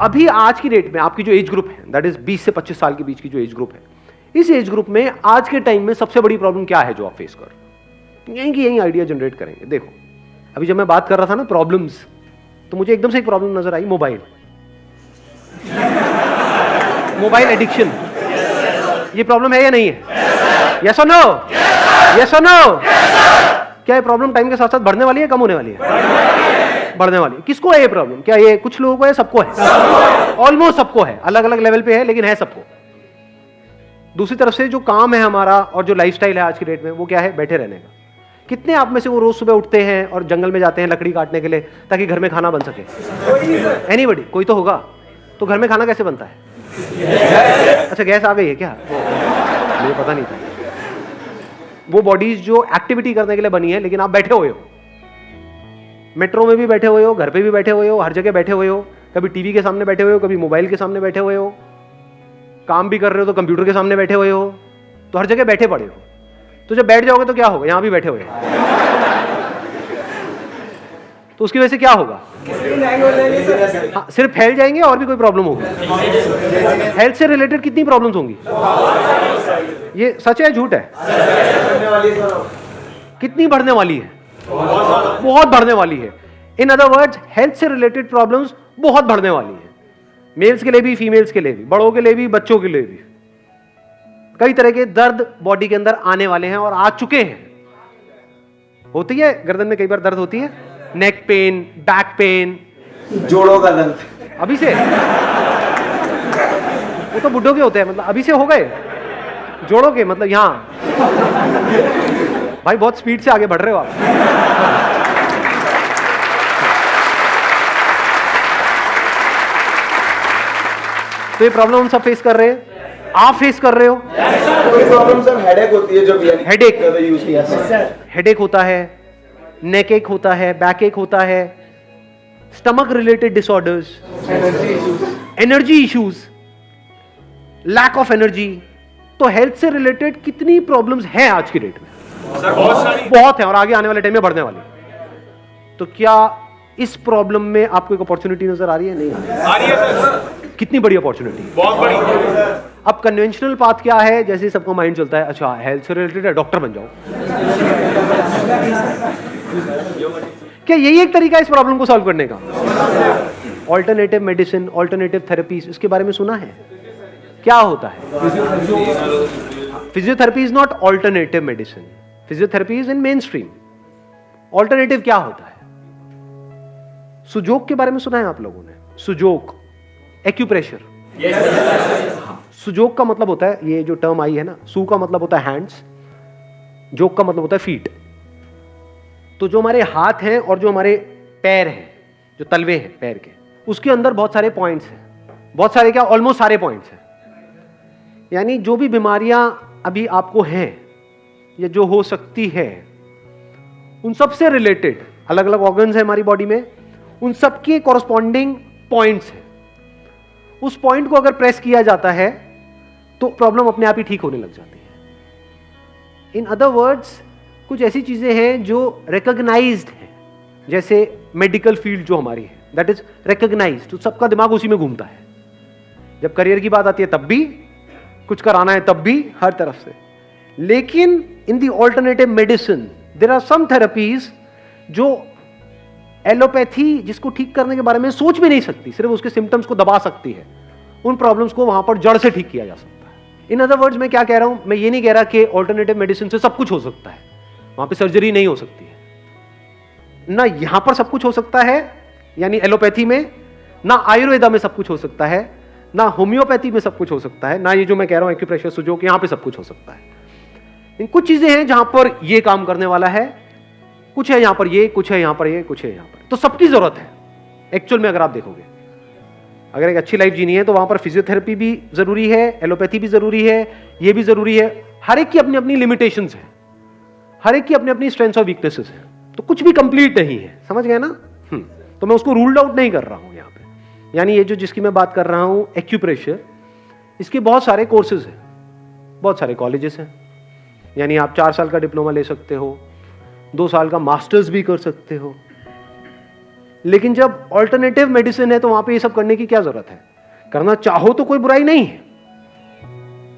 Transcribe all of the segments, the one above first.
अभी आज की डेट में आपकी जो एज ग्रुप है, दैट इज 20 से 25 साल के बीच की जो एज ग्रुप है, इस एज ग्रुप में आज के टाइम में सबसे बड़ी प्रॉब्लम क्या है जो आप फेस कर रहे हो? यहीं की यहीं आइडिया जनरेट करेंगे। देखो, अभी जब मैं बात कर रहा था ना प्रॉब्लम्स, तो मुझे एकदम से एक प्रॉब्लम नजर आई, मोबाइल एडिक्शन। ये प्रॉब्लम है या नहीं है? यस और नो? यस और नो? क्या ये प्रॉब्लम टाइम के साथ साथ बढ़ने वाली है, कम होने वाली है? बढ़ने वाली है। किसको है ये प्रॉब्लम? क्या ये कुछ लोगों को है, सबको है? ऑलमोस्ट सबको है, अलग अलग लेवल पे है, लेकिन है सबको। दूसरी तरफ से जो काम है हमारा और जो लाइफस्टाइल है आज की डेट में, वो क्या है? बैठे रहने का। कितने आप में से वो रोज सुबह उठते हैं और जंगल में जाते हैं लकड़ी काटने के लिए ताकि घर में खाना बन सके? एनीबॉडी? कोई तो होगा। तो घर में खाना कैसे बनता है? अच्छा, गैस आ गई है क्या? मुझे पता नहीं था। वो बॉडीज जो एक्टिविटी करने के लिए बनी है, लेकिन आप बैठे हुए हो। मेट्रो में भी बैठे हुए हो, घर पे भी बैठे हुए हो, हर जगह बैठे हुए हो। कभी टीवी के सामने बैठे हुए हो, कभी मोबाइल के सामने बैठे हुए हो, काम भी कर रहे हो तो कंप्यूटर के सामने बैठे हुए हो, तो हर जगह बैठे पड़े हो। तो जब बैठ जाओगे तो क्या होगा? यहां भी बैठे हुए हो, तो उसकी वजह से क्या होगा? हाँ, सिर्फ फैल जाएंगे और भी कोई प्रॉब्लम होगी? हेल्थ से रिलेटेड कितनी प्रॉब्लम्स होंगी? ये सच है झूठ है? कितनी बढ़ने वाली है? बहुत बढ़ने वाली है। इन अदर वर्ड्स, हेल्थ से रिलेटेड प्रॉब्लम्स बहुत बढ़ने वाली है। मेल्स के लिए भी, फीमेल्स के लिए भी, बड़ों के लिए भी, बच्चों के लिए भी। कई तरह के दर्द बॉडी के अंदर आने वाले हैं और आ चुके हैं। होती है गर्दन में कई बार दर्द होती है, नेक पेन, बैक पेन, जोड़ों का दर्द अभी से। वो तो बुड्ढों के होते हैं, मतलब अभी से हो गए जोड़ों के, मतलब यहां। भाई बहुत स्पीड से आगे बढ़ रहे हो आप। तो ये प्रॉब्लम हम सब फेस कर रहे हैं, आप फेस कर रहे हो। कोई प्रॉब्लम सर हेडेक होती है, जो हेडेक होता है, नेक एक होता है, बैक एक होता है, stomach related disorders, energy issues, lack of energy. तो हेल्थ से रिलेटेड कितनी प्रॉब्लम्स हैं आज की डेट में? बहुत है, और आगे आने वाले टाइम में बढ़ने वाली। तो क्या इस प्रॉब्लम में आपको एक अपॉर्चुनिटी नजर आ रही है? नहीं आ रही है सर। कितनी बड़ी अपॉर्चुनिटी? बहुत बड़ी। अब कन्वेंशनल पाथ क्या है? जैसे सबका माइंड चलता है, अच्छा हेल्थ से रिलेटेड है, डॉक्टर बन जाओ। क्या यही एक तरीका है इस प्रॉब्लम को सॉल्व करने का? ऑल्टरनेटिव मेडिसिन, ऑल्टरनेटिव थेरेपीज, इसके बारे में सुना है? क्या होता है? Physiotherapy is not alternative medicine, physiotherapy is in main stream. Alternative क्या होता है? सुजोग के बारे में सुना है आप लोगों ने? सुजोग, एक्यूप्रेशर। सुजोग का मतलब होता है, ये जो टर्म आई है ना, सू का मतलब होता है हैंड्स, जोग का मतलब होता है फीट। तो जो हमारे हाथ हैं और जो हमारे पैर हैं, जो तलवे हैं पैर के, उसके अंदर बहुत सारे पॉइंट्स हैं। बहुत सारे क्या, ऑलमोस्ट सारे पॉइंट्स हैं। यानी जो भी बीमारियां अभी आपको हैं या जो हो सकती है, उन सब से रिलेटेड अलग अलग ऑर्गन्स हैं हमारी बॉडी में, उन सब के कॉरस्पॉन्डिंग पॉइंट्स हैं। उस पॉइंट को अगर प्रेस किया जाता है तो प्रॉब्लम अपने आप ही ठीक होने लग जाती है। इन अदर वर्ड्स, कुछ ऐसी चीजें हैं जो रिकॉग्नाइज्ड है, जैसे मेडिकल फील्ड जो हमारी है, दैट इज रिकॉग्नाइज्ड, तो सबका दिमाग उसी में घूमता है। जब करियर की बात आती है तब भी, कुछ कराना है तब भी, हर तरफ से। लेकिन in the alternative medicine there are some therapies जो एलोपैथी जिसको ठीक करने के बारे में सोच भी नहीं सकती, सिर्फ उसके सिम्टम्स को दबा सकती है, उन प्रॉब्लम्स को वहां पर जड़ से ठीक किया जा सकता है। इन अदर वर्ड्स, मैं क्या कह रहा हूं, मैं ये नहीं कह रहा कि ऑल्टरनेटिव मेडिसिन से सब कुछ हो सकता है, वहां पे सर्जरी नहीं हो सकती है ना, यहां पर सब कुछ हो सकता है, यानी एलोपैथी में, ना आयुर्वेदा में सब कुछ हो सकता है, ना होम्योपैथी में सब कुछ हो सकता है, ना ये जो मैं कह रहा हूं एक्यूप्रेशर, सुजोग, यहां पे सब कुछ हो सकता है। इन कुछ चीजें हैं जहां पर ये काम करने वाला है, कुछ है यहां पर ये, कुछ है यहां पर ये, कुछ है यहां पर। तो सबकी जरूरत है एक्चुअल में। अगर आप देखोगे, अगर एक अच्छी लाइफ जीनी है तो वहां पर फिजियोथेरेपी भी जरूरी है, एलोपैथी भी जरूरी है, ये भी जरूरी है। हर एक की अपनी अपनी लिमिटेशंस है, हर एक की अपनी अपनी स्ट्रेंथ्स और वीकनेसेस है, तो कुछ भी कंप्लीट नहीं है, समझ गए ना? तो मैं उसको रूल्ड आउट नहीं कर रहा हूं यहां पे। यानी ये जो जिसकी मैं बात कर रहा हूं एक्यूप्रेशर, इसके बहुत सारे कोर्सेज हैं, बहुत सारे कॉलेजेस हैं। यानी आप 4 साल का डिप्लोमा ले सकते हो, 2 साल का मास्टर्स भी कर सकते हो, लेकिन जब ऑल्टरनेटिव मेडिसिन है तो वहां पे ये सब करने की क्या जरूरत है? करना चाहो तो कोई बुराई नहीं है।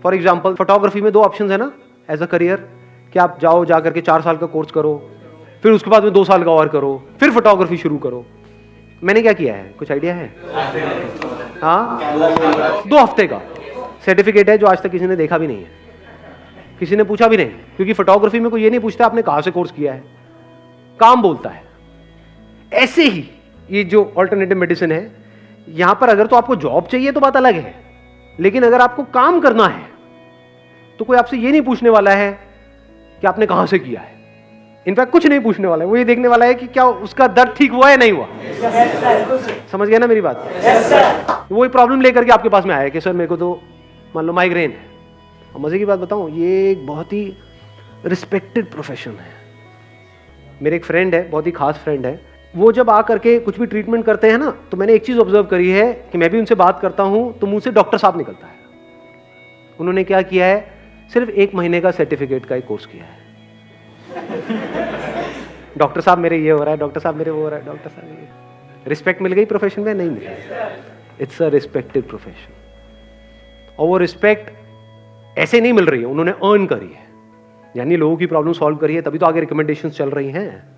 फॉर एग्जाम्पल फोटोग्राफी में 2 ऑप्शन है ना एज अ करियर, कि आप जाओ जाकर के 4 साल का कोर्स करो, फिर उसके बाद में 2 साल का और करो, फिर फोटोग्राफी शुरू करो। मैंने क्या किया है, कुछ आइडिया है? हाँ, 2 हफ्ते का सर्टिफिकेट है जो आज तक किसी ने देखा भी नहीं है, किसी ने पूछा भी नहीं, क्योंकि फोटोग्राफी में कोई ये नहीं पूछता आपने कहां से कोर्स किया है, काम बोलता है। ऐसे ही ये जो अल्टरनेटिव मेडिसिन है, यहां पर अगर तो आपको जॉब चाहिए तो बात अलग है, लेकिन अगर आपको काम करना है तो कोई आपसे ये नहीं पूछने वाला है कि आपने कहां से किया है। इनफैक्ट कुछ नहीं पूछने वाला है, वो ये देखने वाला है कि क्या उसका दर्द ठीक हुआ या नहीं हुआ। समझ गया ना मेरी बात? वो प्रॉब्लम लेकर के आपके पास में आया कि सर मेरे को तो मान लो माइग्रेन है। और मजे की बात बताऊं, ये एक बहुत ही रिस्पेक्टेड प्रोफेशन है। मेरे एक फ्रेंड है, बहुत ही खास फ्रेंड है, वो जब आ करके कुछ भी ट्रीटमेंट करते हैं ना, तो मैंने एक चीज ऑब्जर्व करी है कि मैं भी उनसे बात करता हूं तो मुंह से डॉक्टर साहब निकलता है। उन्होंने क्या किया है, सिर्फ 1 महीने का सर्टिफिकेट का एक कोर्स किया है। डॉक्टर साहब मेरे ये हो रहा है, डॉक्टर साहब मेरे वो हो रहा है, डॉक्टर साहब ये। रिस्पेक्ट मिल गई प्रोफेशन में? नहीं मिली। इट्स अ रिस्पेक्टेड प्रोफेशन, और वो रिस्पेक्ट ऐसे नहीं मिल रही है, उन्होंने अर्न करी है, यानी लोगों की प्रॉब्लम सॉल्व करी है, तभी तो आगे रिकमेंडेशन चल रही हैं।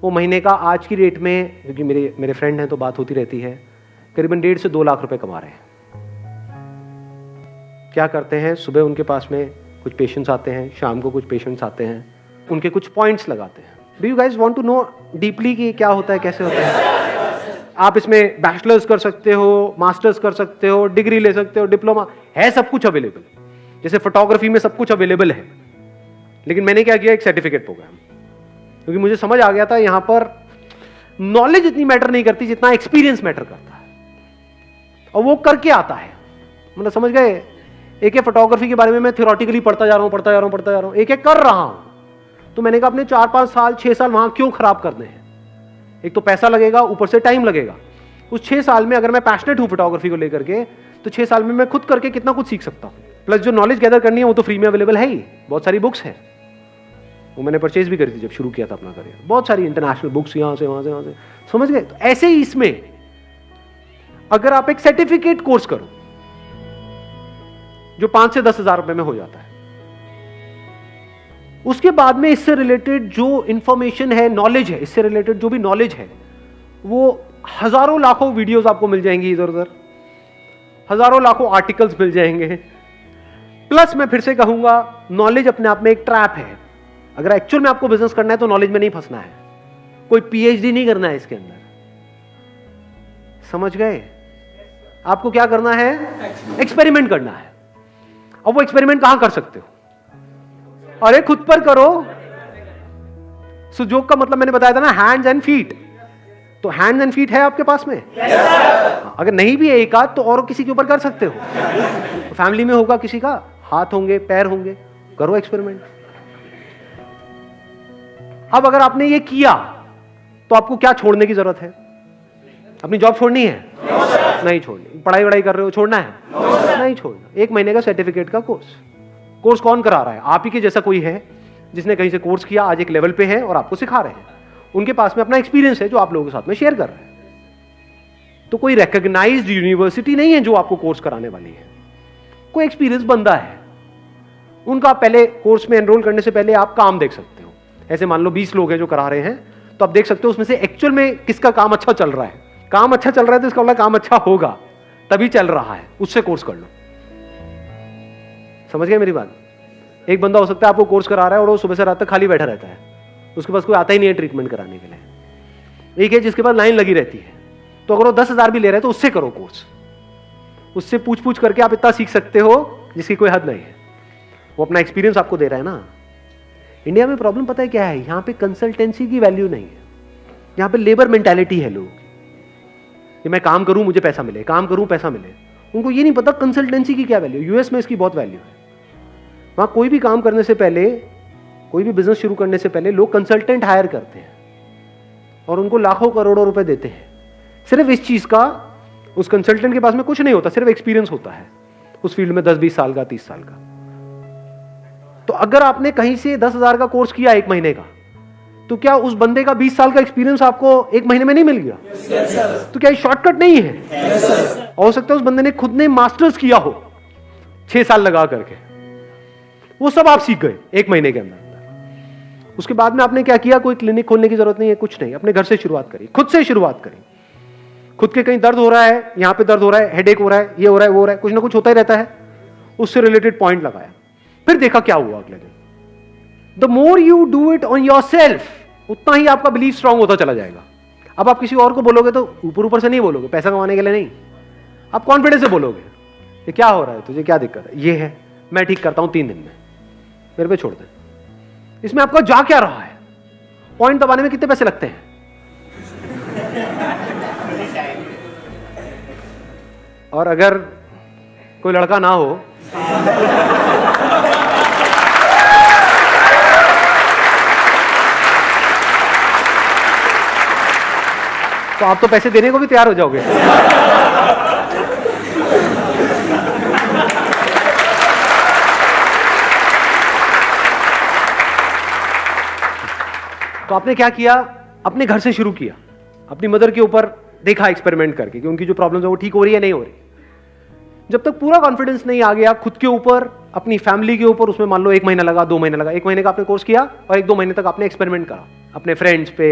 वो महीने का आज की रेट में, क्योंकि मेरे फ्रेंड हैं तो बात होती रहती है, करीबन 1.5 से 2 लाख रुपए कमा रहे हैं। क्या करते हैं, सुबह उनके पास में कुछ पेशेंट्स आते हैं, शाम को कुछ पेशेंट्स आते हैं, उनके कुछ पॉइंट्स लगाते हैं। Do you guys want to know deeply कि क्या होता है, कैसे होता है? आप इसमें बैचलर्स कर सकते हो, मास्टर्स कर सकते हो, डिग्री ले सकते हो, डिप्लोमा है, सब कुछ अवेलेबल। जैसे फोटोग्राफी में सब कुछ अवेलेबल है, लेकिन मैंने क्या किया, एक सर्टिफिकेट प्रोग्राम, क्योंकि मुझे समझ आ गया था यहां पर नॉलेज इतनी मैटर नहीं करती जितना एक्सपीरियंस मैटर करता है, और वो करके आता है। मतलब समझ गए, एक फोटोग्राफी के बारे में मैं थियोरेटिकली पढ़ता जा रहा हूं, एक कर रहा हूं, तो मैंने कहा अपने 4-5 साल 6 साल वहां क्यों खराब करने हैं? एक तो पैसा लगेगा, ऊपर से टाइम लगेगा। उस 6 साल में अगर मैं पैशनेट हूं फोटोग्राफी को लेकर के, तो 6 साल में मैं खुद करके कितना कुछ सीख सकता हूं। प्लस जो नॉलेज गैदर करनी है वो तो फ्री में अवेलेबल है ही, बहुत सारी बुक्स है, वो मैंने परचेज भी करी थी जब शुरू किया था अपना करियर, बहुत सारी इंटरनेशनल बुक्स यहां से वहां से, समझ गए? तो ऐसे ही इसमें अगर आप एक सर्टिफिकेट कोर्स करो जो 5 से 10 हजार रुपए में हो जाता है, उसके बाद में इससे रिलेटेड जो इंफॉर्मेशन है, नॉलेज है, इससे रिलेटेड जो भी नॉलेज है, वो हजारों लाखों वीडियोस आपको मिल जाएंगी इधर उधर, हजारों लाखों आर्टिकल्स मिल जाएंगे। प्लस मैं फिर से कहूंगा, नॉलेज अपने आप में एक ट्रैप है। अगर एक्चुअल में आपको बिजनेस करना है तो नॉलेज में नहीं फंसना है, कोई पीएचडी नहीं करना है इसके अंदर, समझ गए? आपको क्या करना है, एक्सपेरिमेंट करना है। अब वो एक्सपेरिमेंट कहां कर सकते हो? अरे खुद पर करो। सुजोग का मतलब मैंने बताया था ना, हैंड्स एंड फीट। तो हैंड्स एंड फीट है आपके पास में? अगर नहीं भी है एक आध, तो और किसी के ऊपर कर सकते हो। तो फैमिली में होगा किसी का, हाथ होंगे, पैर होंगे, करो एक्सपेरिमेंट। अब अगर आपने ये किया तो आपको क्या छोड़ने की जरूरत है? अपनी जॉब छोड़नी है? नहीं छोड़नी। पढ़ाई वढ़ाई कर रहे हो, छोड़ना है? नहीं छोड़ना। 1 महीने का सर्टिफिकेट का कोर्स कौन करा रहा है? आप ही के जैसा कोई है जिसने कहीं से कोर्स किया, आज एक लेवल पे है और आपको सिखा रहे हैं। उनके पास में अपना एक्सपीरियंस है जो आप लोगों के साथ में शेयर कर रहे हैं। तो कोई रिकॉग्नाइज्ड यूनिवर्सिटी नहीं है जो आपको कोर्स कराने वाली है, कोई एक्सपीरियंस बंदा है। उनका पहले कोर्स में एनरोल करने से पहले आप काम देख सकते हो। ऐसे मान लो 20 लोग हैं जो करा रहे हैं, तो आप देख सकते हो उसमें से एक्चुअल में किसका काम अच्छा चल रहा है। काम अच्छा चल रहा है तो इसका मतलब काम अच्छा होगा, तभी चल रहा है, उससे कोर्स कर लो। समझ गए मेरी बात? एक बंदा हो सकता है आपको कोर्स करा रहा है और वो सुबह से रात तक खाली बैठा रहता है, उसके पास कोई आता ही नहीं है ट्रीटमेंट कराने के लिए। एक है जिसके पास लाइन लगी रहती है, तो अगर वो 10,000 भी ले रहे हैं तो उससे करो कोर्स। उससे पूछ करके आप इतना सीख सकते हो जिसकी कोई हद नहीं है। वो अपना एक्सपीरियंस आपको दे रहा है ना। इंडिया में प्रॉब्लम पता है क्या है? यहां पे कंसल्टेंसी की वैल्यू नहीं है, यहां पे लेबर मेंटालिटी है लोग कि मैं काम करूं मुझे पैसा मिले, काम करूं पैसा मिले। उनको ये नहीं पता कंसल्टेंसी की क्या वैल्यू। यूएस में इसकी बहुत वैल्यू है। वहां कोई भी काम करने से पहले, कोई भी बिजनेस शुरू करने से पहले लोग कंसल्टेंट हायर करते हैं और उनको लाखों करोड़ों रुपए देते हैं सिर्फ इस चीज का। उस कंसल्टेंट के पास में कुछ नहीं होता, सिर्फ एक्सपीरियंस होता है उस फील्ड में 10-20 साल का, 30 साल का। तो अगर आपने कहीं से 10,000 का कोर्स किया 1 महीने का, तो क्या उस बंदे का 20 साल का एक्सपीरियंस आपको एक महीने में नहीं मिल गया? तो क्या ये शॉर्टकट नहीं है? हो सकता है उस बंदे ने खुद ने मास्टर्स किया हो 6 साल लगा करके, वो सब आप सीख गए एक महीने के अंदर। उसके बाद में आपने क्या किया? कोई क्लिनिक खोलने की जरूरत नहीं है, कुछ नहीं, अपने घर से शुरुआत करिए, खुद से शुरुआत करिए। खुद के कहीं दर्द हो रहा है, यहां पे दर्द हो रहा है, हेडेक हो रहा है, ये हो रहा है, वो हो रहा है, कुछ ना कुछ होता ही रहता है, उससे रिलेटेड पॉइंट लगाया, फिर देखा क्या हुआ अगले दिन। The more you do it on your self, उतना ही आपका बिलीफ स्ट्रांग होता चला जाएगा। अब आप किसी और को बोलोगे तो ऊपर ऊपर से नहीं बोलोगे, पैसा कमाने के लिए नहीं, आप कॉन्फिडेंस से बोलोगे, ये क्या हो रहा है, तुझे क्या दिक्कत है, ये है, मैं ठीक करता हूं 3 दिन में, मेरे पे छोड़ दे। इसमें आपका जा क्या रहा है? पॉइंट दबाने में कितने पैसे लगते हैं? और अगर कोई लड़का ना हो तो आप तो पैसे देने को भी तैयार हो जाओगे। तो आपने क्या किया? अपने घर से शुरू किया, अपनी मदर के ऊपर देखा एक्सपेरिमेंट करके कि उनकी जो प्रॉब्लम्स है वो ठीक हो रही है नहीं हो रही। जब तक पूरा कॉन्फिडेंस नहीं आ गया खुद के ऊपर, अपनी फैमिली के ऊपर, उसमें मान लो 1 महीना लगा, 2 महीने लगा, 1 महीने का आपने कोर्स किया और 1-2 महीने तक आपने एक्सपेरिमेंट करा अपने फ्रेंड्स पे,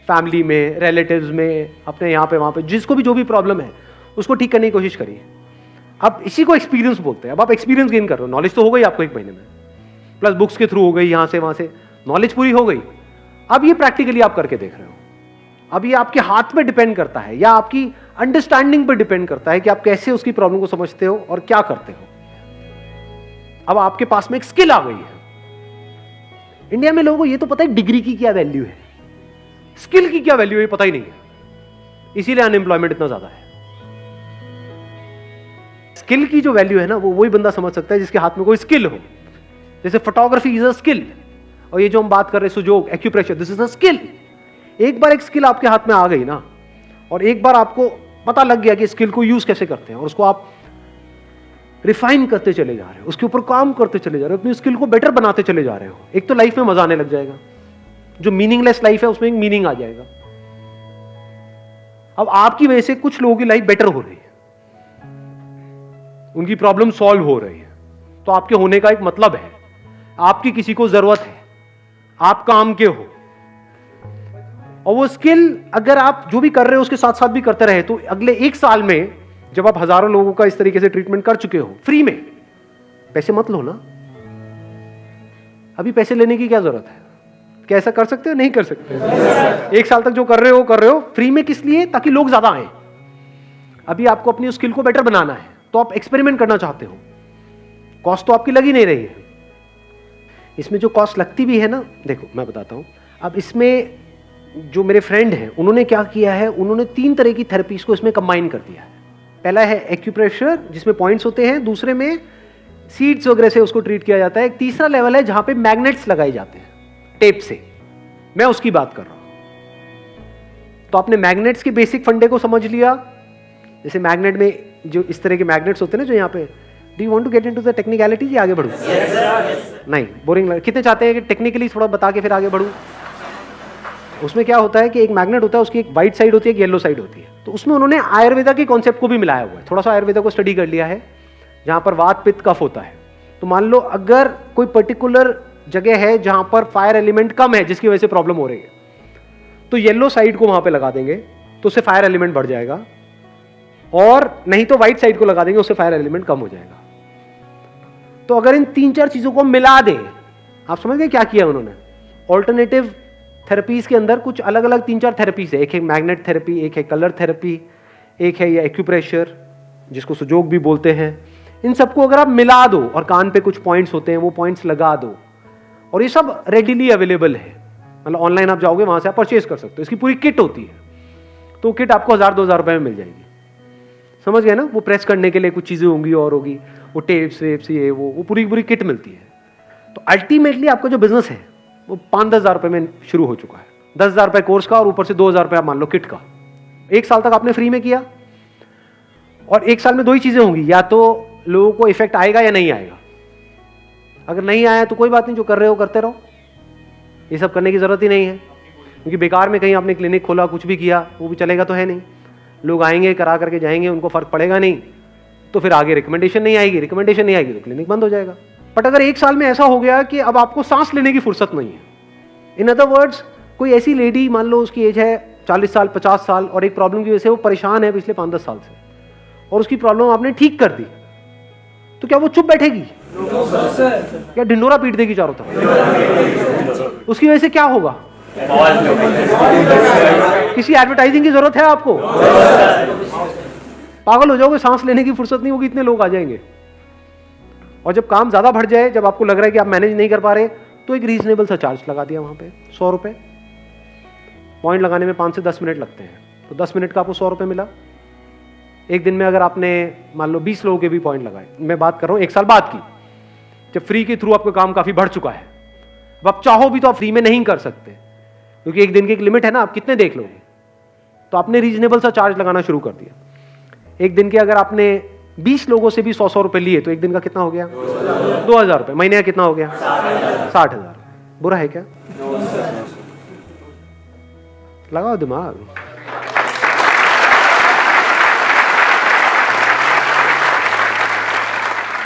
फैमिली में, रिलेटिव्स में, अपने यहाँ पे वहाँ पे, जिसको भी जो भी प्रॉब्लम है उसको ठीक करने की कोशिश करिए। अब इसी को एक्सपीरियंस बोलते हैं। अब आप एक्सपीरियंस गेन कर रहे हो, नॉलेज तो हो गई आपको 1 महीने में, प्लस बुक्स के थ्रू हो गई, यहाँ से वहाँ से नॉलेज पूरी हो गई। अब ये प्रैक्टिकली आप करके देख रहे हो। अब ये आपके हाथ पे डिपेंड करता है या आपकी अंडरस्टैंडिंग पे डिपेंड करता है कि आप कैसे उसकी प्रॉब्लम को समझते हो और क्या करते हो। अब आपके पास में एक स्किल आ गई है। इंडिया में लोगों को ये तो पता है डिग्री की क्या वैल्यू है, स्किल की क्या वैल्यू है ये पता ही नहीं है, इसीलिए अनएम्प्लॉयमेंट इतना ज्यादा है। स्किल की जो वैल्यू है ना, वो वही बंदा समझ सकता है जिसके हाथ में कोई स्किल हो। जैसे फोटोग्राफी इज अ स्किल, और ये जो हम बात कर रहे हैं sujok, acupressure, this is a skill. एक बार एक स्किल आपके हाथ में आ गई ना, और एक बार आपको पता लग गया कि स्किल को यूज कैसे करते हैं, और उसको आप रिफाइन करते चले जा रहे हो, उसके ऊपर काम करते चले जा रहे हो, अपनी स्किल को बेटर बनाते चले जा रहे हो, एक तो लाइफ में मजा आने लग जाएगा। जो मीनिंगलेस लाइफ है उसमें एक मीनिंग आ जाएगा। अब आपकी वजह से कुछ लोगों की लाइफ बेटर हो रही है, उनकी प्रॉब्लम सॉल्व हो रही है, तो आपके होने का एक मतलब है, आपकी किसी को जरूरत है, आप काम के हो। और वो स्किल अगर आप जो भी कर रहे हो उसके साथ साथ भी करते रहे, तो अगले 1 साल में जब आप हजारों लोगों का इस तरीके से ट्रीटमेंट कर चुके हो फ्री में, पैसे मत लो ना, अभी पैसे लेने की क्या जरूरत है? क्या ऐसा कर सकते हो? नहीं कर सकते। 1 साल तक जो कर रहे हो फ्री में, किस लिए? ताकि लोग ज्यादा आए। अभी आपको अपनी स्किल को बेटर बनाना है, तो आप एक्सपेरिमेंट करना चाहते हो, कॉस्ट तो आपकी लगी नहीं रही है। इसमें जो कॉस्ट लगती भी है ना, देखो मैं बताता हूं। अब इसमें जो मेरे फ्रेंड हैं उन्होंने क्या किया है, उन्होंने 3 तरह की थेरेपीज को इसमें कंबाइन कर दिया है। पहला है एक्यूप्रेशर जिसमें पॉइंट्स होते हैं, दूसरे में सीड्स वगैरह से उसको ट्रीट किया जाता है, एक तीसरा लेवल है जहां पे मैग्नेट्स लगाए जाते हैं टेप से, मैं उसकी बात कर रहा हूं। तो आपने मैग्नेट्स के बेसिक फंडे को समझ लिया। जैसे मैग्नेट में जो इस तरह के मैग्नेट्स होते हैं ना, जो यहाँ पे, do you want to get into the technicalities या आगे बढ़ूं? नहीं, बोरिंग लग, कितने चाहते हैं कि टेक्निकली थोड़ा बता के फिर आगे बढ़ूं? उसमें क्या होता है कि एक मैग्नेट होता है, उसकी एक व्हाइट साइड होती है, एक येलो साइड होती है। तो उसमें उन्होंने आयुर्वेदा के कॉन्सेप्ट को भी मिलाया हुआ है, थोड़ा सा आयुर्वेदा को स्टडी कर लिया है, जहां पर वात पित्त कफ होता है। तो मान लो अगर कोई पर्टिकुलर जगह है जहां पर फायर एलिमेंट कम है जिसकी वजह से प्रॉब्लम हो रही है, तो येलो साइड को वहां पे लगा देंगे तो उससे फायर एलिमेंट बढ़ जाएगा, और नहीं तो व्हाइट साइड को लगा देंगे, उससे फायर एलिमेंट कम हो जाएगा। तो अगर इन 3-4 चीजों को मिला दें, आप समझ गए क्या किया उन्होंने? ऑल्टरनेटिव थेरेपीज के अंदर कुछ अलग अलग 3-4 थेरेपीज है, एक है मैग्नेट थेरेपी, एक है कलर थेरेपी, एक है ये एक्यूप्रेशर जिसको सुजोग भी बोलते हैं। इन सबको अगर आप मिला दो और कान पे कुछ पॉइंट्स होते हैं वो पॉइंट्स लगा दो, और ये सब रेडिली अवेलेबल है, मतलब ऑनलाइन आप जाओगे वहां से आप परचेज कर सकते हो। इसकी पूरी किट होती है, तो किट आपको 1000-2000 रुपए में मिल जाएगी। समझ गए ना? वो प्रेस करने के लिए कुछ चीजें होंगी और होगी, वो टेप्स वेप्स ये वो पूरी किट मिलती है। तो अल्टीमेटली आपका जो बिजनेस है वो 5-10 हजार रुपए में शुरू हो चुका है। 10,000 रुपए कोर्स का और ऊपर से 2,000 रुपए आप मान लो किट का। 1 साल तक आपने फ्री में किया, और 1 साल में 2 ही चीजें होंगी, या तो लोगों को इफेक्ट आएगा या नहीं आएगा। अगर नहीं आया तो कोई बात नहीं, जो कर रहे हो करते रहो, ये सब करने की जरूरत ही नहीं है। क्योंकि बेकार में कहीं आपने क्लिनिक खोला, कुछ भी किया, वो भी चलेगा तो है नहीं। लोग आएंगे, करा करके जाएंगे, उनको फर्क पड़ेगा नहीं, तो फिर आगे रिकमेंडेशन नहीं आएगी, रिकमेंडेशन नहीं आएगी तो क्लिनिक बंद हो जाएगा। बट अगर 1 साल में ऐसा हो गया कि अब आपको सांस लेने की फुर्सत नहीं है, इन अदर वर्ड्स कोई ऐसी लेडी, मान लो उसकी एज है 40 साल 50 साल और एक प्रॉब्लम की वजह से वो परेशान है पिछले 5-10 साल से, और उसकी प्रॉब्लम आपने ठीक कर दी, तो क्या वो चुप बैठेगी? क्या ढिंडोरा पीट देगी चारों तरफ? उसकी वजह से क्या होगा? किसी एडवर्टाइजिंग की जरूरत है आपको? पागल हो जाओगे, सांस लेने की फुर्सत नहीं होगी, इतने लोग आ जाएंगे। और जब काम ज्यादा बढ़ जाए, जब आपको लग रहा है कि आप मैनेज नहीं कर पा रहे, तो एक रीजनेबल सा चार्ज लगा दिया वहां पे, 100 रुपए। पॉइंट लगाने में 5 से 10 मिनट लगते हैं, तो 10 मिनट का आपको 100 रुपए मिला। एक दिन में अगर आपने मान लो 20 लोगों के भी पॉइंट लगाए, मैं बात कर रहा हूं 1 साल बाद की, जब फ्री के थ्रू आपका काम काफी बढ़ चुका है, अब आप चाहो भी तो आप फ्री में नहीं कर सकते, क्योंकि एक दिन की एक लिमिट है ना, आप कितने देख लोगे। तो आपने रीजनेबल सा चार्ज लगाना शुरू कर दिया। एक दिन के अगर आपने 20 लोगों से भी 100-100 रुपए लिए, तो एक दिन का कितना हो गया? 2000 रुपए। महीने का कितना हो गया? 60,000। बुरा है क्या? लगाओ दिमाग।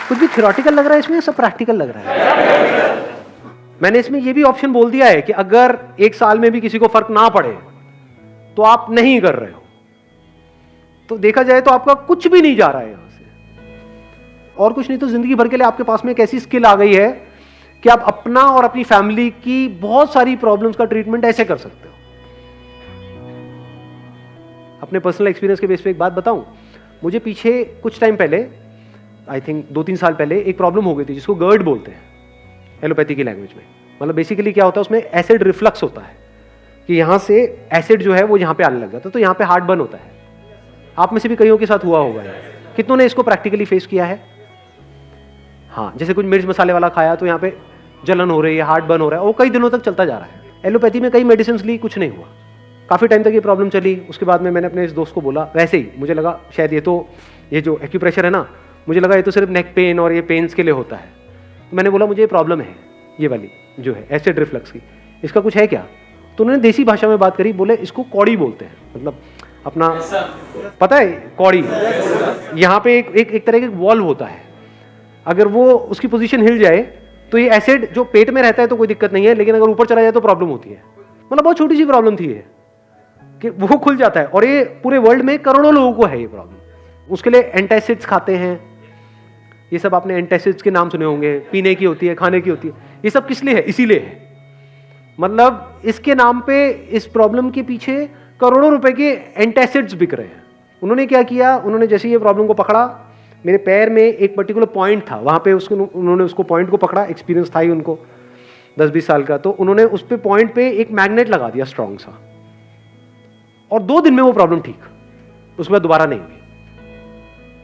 कुछ भी थ्योरेटिकल लग रहा है इसमें, सब प्रैक्टिकल लग रहा है। मैंने इसमें यह भी ऑप्शन बोल दिया है कि अगर 1 साल में भी किसी को फर्क ना पड़े तो आप नहीं कर रहे हो, तो देखा जाए तो आपका कुछ भी नहीं जा रहा है यहां से, और कुछ नहीं तो जिंदगी भर के लिए आपके पास में एक ऐसी स्किल आ गई है कि आप अपना और अपनी फैमिली की बहुत सारी प्रॉब्लम्स का ट्रीटमेंट ऐसे कर सकते हो। अपने पर्सनल एक्सपीरियंस के बेस पे एक बात बताऊं, मुझे पीछे कुछ टाइम पहले, आई थिंक 2-3 साल पहले, एक प्रॉब्लम हो गई थी जिसको गर्ड बोलते हैं एलोपैथी की लैंग्वेज में। मतलब बेसिकली क्या होता है, उसमें एसिड रिफ्लक्स होता है कि यहां से एसिड जो है वो यहां पे आने लग जाता है, तो यहां पे हार्ट बर्न होता है। आप में से भी कईयों के साथ हुआ होगा, कितनों ने इसको प्रैक्टिकली फेस किया है? हाँ, जैसे कुछ मिर्च मसाले वाला खाया तो यहाँ पे जलन हो रही है, हार्ट बर्न हो रहा है, वो कई दिनों तक चलता जा रहा है। एलोपैथी में कई मेडिसिन ली, कुछ नहीं हुआ, काफी टाइम तक ये प्रॉब्लम चली। उसके बाद में मैंने अपने इस दोस्त को बोला, वैसे ही मुझे लगा शायद ये जो एक्यूप्रेशर है ना, मुझे लगा ये तो सिर्फ नेक पेन और ये पेन्स के लिए होता है। तो मैंने बोला मुझे ये प्रॉब्लम है, ये वाली जो है एसिड रिफ्लक्स की, इसका कुछ है क्या? तो उन्होंने देसी भाषा में बात करी, बोले इसको कौड़ी बोलते हैं। मतलब अपना पता है कौड़ी, यहाँ पे एक तरह का वॉल्व होता है, अगर वो उसकी पोजीशन हिल जाए तो ये एसिड जो पेट में रहता है तो कोई दिक्कत नहीं है, लेकिन अगर ऊपर चला जाए तो प्रॉब्लम होती है। मतलब बहुत छोटी सी प्रॉब्लम थी ये कि वो खुल जाता है, और ये पूरे वर्ल्ड में करोड़ों लोगों को है ये प्रॉब्लम। उसके लिए एंटासिड्स खाते हैं, ये सब आपने एंटासिड्स के नाम सुने होंगे, पीने की होती है, खाने की होती है। ये सब किस लिए है? इसीलिए है, मतलब इसके नाम पे इस प्रॉब्लम के पीछे करोड़ों रुपए के एंटासिड्स बिक रहे हैं। उन्होंने क्या किया, उन्होंने जैसे ये प्रॉब्लम को पकड़ा, मेरे पैर में एक पर्टिकुलर पॉइंट था, वहां पे उन्होंने उसको पॉइंट को पकड़ा, एक्सपीरियंस था ही उनको 10-20 साल का, तो उन्होंने उस पे पॉइंट पे एक मैग्नेट लगा दिया स्ट्रॉन्ग सा, और 2 दिन में वो प्रॉब्लम ठीक, उसके बाद दोबारा नहीं हुई।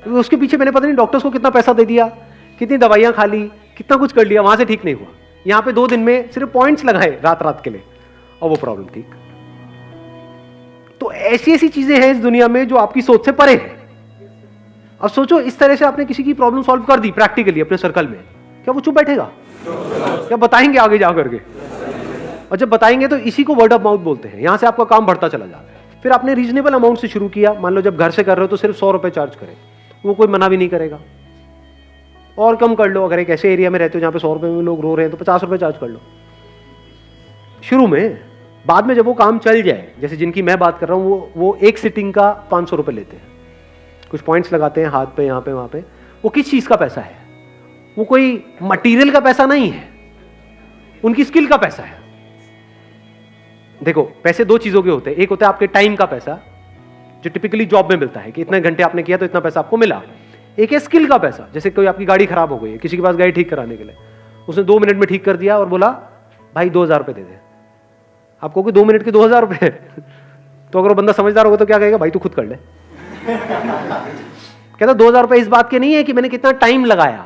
तो उसके पीछे मैंने पता नहीं डॉक्टर्स को कितना पैसा दे दिया, कितनी दवाइयां खा ली, कितना कुछ कर लिया, वहां से ठीक नहीं हुआ। यहाँ पे 2 दिन में सिर्फ पॉइंट्स लगाए रात के लिए, और वो प्रॉब्लम ठीक। तो ऐसी ऐसी चीजें हैं इस दुनिया में जो आपकी सोच से परे है। अब सोचो, इस तरह से आपने किसी की प्रॉब्लम सॉल्व कर दी प्रैक्टिकली अपने सर्कल में, क्या वो चुप बैठेगा? क्या बताएंगे आगे जा करके? और जब बताएंगे तो इसी को वर्ड ऑफ माउथ बोलते हैं, यहां से आपका काम बढ़ता चला जाता है। फिर आपने रीजनेबल अमाउंट से शुरू किया, मान लो जब घर से कर रहे हो तो सिर्फ 100 रुपए चार्ज करें, वो कोई मना भी नहीं करेगा। और कम कर लो, अगर एक ऐसे एरिया में रहते हो जहां पे 100 रुपए में लोग रो रहे हैं तो 50 रुपए चार्ज कर लो शुरू में। बाद में जब वो काम चल जाए, जैसे जिनकी मैं बात कर रहा हूं, वो एक सिटिंग का 500 रुपए लेते हैं, कुछ पॉइंट्स लगाते हैं हाथ पे, यहाँ पे, वहां पे। वो किस चीज का पैसा है? वो कोई मटेरियल का पैसा नहीं है, उनकी स्किल का पैसा है। देखो, पैसे 2 चीजों के होते हैं, एक होता है आपके टाइम का पैसा जो टिपिकली जॉब में मिलता है कि इतने घंटे आपने किया तो इतना पैसा आपको मिला। एक है स्किल का पैसा, जैसे कोई आपकी गाड़ी खराब हो गई है, किसी के पास गाड़ी ठीक कराने के लिए, उसने 2 मिनट में ठीक कर दिया और बोला भाई 2000 रुपए दे दे। आप कहोगे 2 मिनट के 2000 रुपए? तो अगर वो बंदा समझदार होगा तो क्या कहेगा, भाई तू खुद कर ले। कहता 2000 रुपए इस बात के नहीं है कि मैंने कितना टाइम लगाया,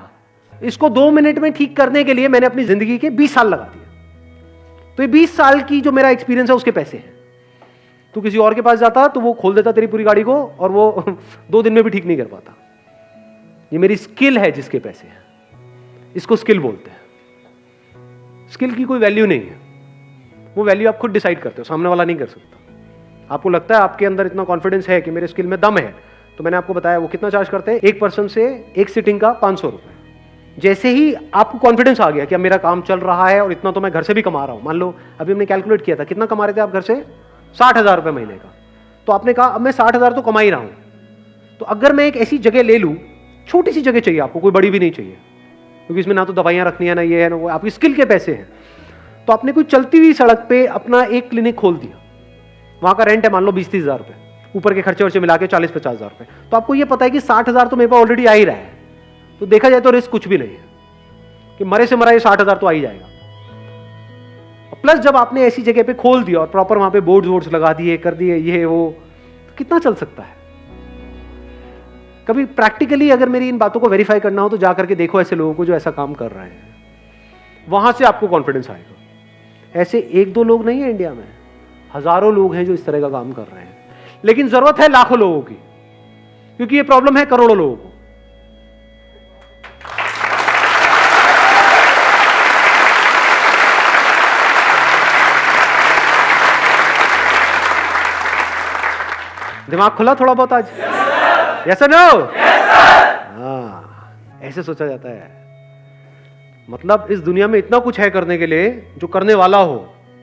इसको 2 मिनट में ठीक करने के लिए मैंने अपनी जिंदगी के 20 साल लगा दिए। तो ये 20 साल की जो मेरा एक्सपीरियंस है उसके पैसे हैं। तू किसी और के पास जाता तो वो खोल देता तेरी पूरी गाड़ी को, और वो 2 दिन में भी ठीक नहीं कर पाता। ये मेरी स्किल है जिसके पैसे हैं, इसको स्किल बोलते हैं। स्किल की कोई वैल्यू नहीं है। वो वैल्यू आप खुद डिसाइड करते हो, सामने वाला नहीं कर सकता। आपको लगता है आपके अंदर इतना कॉन्फिडेंस है कि मेरे स्किल में दम है, तो मैंने आपको बताया वो कितना चार्ज करते हैं, एक पर्सन से एक सिटिंग का 500 रुपये। जैसे ही आपको कॉन्फिडेंस आ गया कि अब मेरा काम चल रहा है और इतना तो मैं घर से भी कमा रहा हूं, मान लो अभी हमने कैलकुलेट किया था कितना कमा रहे थे आप घर से, 60,000 रुपये महीने का, तो आपने कहा अब मैं 60,000 तो कमा ही रहा हूं, तो अगर मैं एक ऐसी जगह ले लूं, छोटी सी जगह चाहिए आपको, कोई बड़ी भी नहीं चाहिए, क्योंकि इसमें ना तो दवाइयां रखनी है ना ये है ना वो, आपकी स्किल के पैसे हैं, तो आपने कोई चलती हुई सड़क पे अपना एक क्लिनिक खोल दिया, वहां का रेंट है मान लो 20-30 हज़ार रुपये, ऊपर के खर्चे वर्चे मिला के 40-50 हज़ार रुपये, तो आपको ये पता है कि 60,000 तो मेरे पास ऑलरेडी आ ही रहा है, तो देखा जाए तो रिस्क कुछ भी नहीं है कि मरे से मरा ये 60,000 तो आ ही जाएगा। प्लस जब आपने ऐसी जगह पे खोल दिया और प्रॉपर वहां पे बोर्ड्स लगा दिए, कर दिए ये वो, तो कितना चल सकता है। कभी प्रैक्टिकली अगर मेरी इन बातों को वेरीफाई करना हो तो जाकर के देखो ऐसे लोगों को जो ऐसा काम कर रहे हैं, वहां से आपको कॉन्फिडेंस आएगा। ऐसे एक दो लोग नहीं है इंडिया में, हजारों लोग हैं जो इस तरह का काम कर रहे हैं, लेकिन जरूरत है लाखों लोगों की, क्योंकि ये प्रॉब्लम है करोड़ों लोगों को। दिमाग खुला थोड़ा बहुत आज? यस और नो? हाँ, ऐसे सोचा जाता है। मतलब इस दुनिया में इतना कुछ है करने के लिए, जो करने वाला हो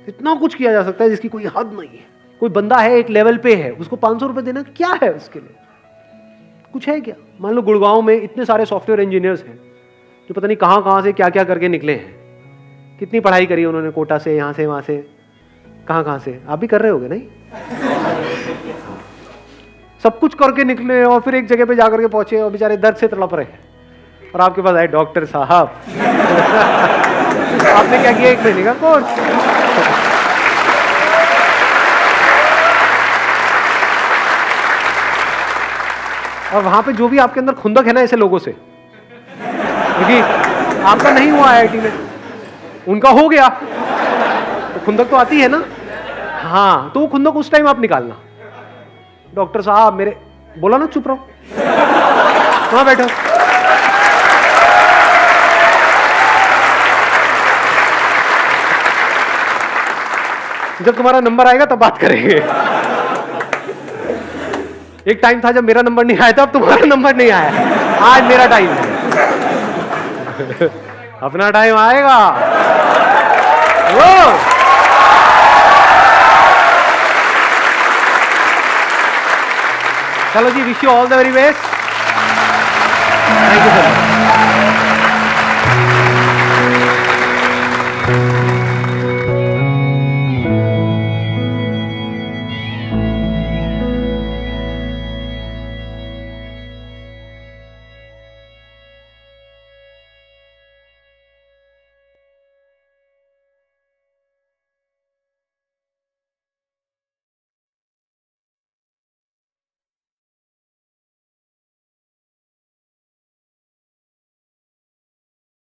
इतना कुछ किया जा सकता है जिसकी कोई हद नहीं है। कोई बंदा है एक लेवल पे है, उसको 500 रुपए देना क्या है उसके लिए? कुछ है क्या? मान लो गुड़गांव में इतने सारे सॉफ्टवेयर इंजीनियर्स हैं जो पता नहीं कहां से क्या क्या करके निकले हैं। कितनी पढ़ाई करी उन्होंने, कोटा से, यहां से, वहां से, कहां से। आप भी कर रहे होगे नहीं? सब कुछ करके निकले और फिर एक जगह पे जाकर के पहुंचे और बेचारे दर्द से तड़प रहे हैं, और आपके पास आए डॉक्टर साहब आपने क्या किया, 1 महीने का कोर्स। और वहां पे जो भी आपके अंदर खुंदक है ना ऐसे लोगों से, क्योंकि आपका नहीं हुआ आईआईटी में, उनका हो गया, तो खुंदक तो आती है ना। हाँ, तो वो खुंदक उस टाइम आप निकालना। डॉक्टर साहब मेरे, बोला ना चुप रहो, वहां बैठो। जब तुम्हारा नंबर आएगा तब बात करेंगे। एक टाइम था जब मेरा नंबर नहीं आया था, अब तुम्हारा नंबर नहीं आया, आज मेरा टाइम है। अपना टाइम आएगा। वो चलो जी, wish you all the very best.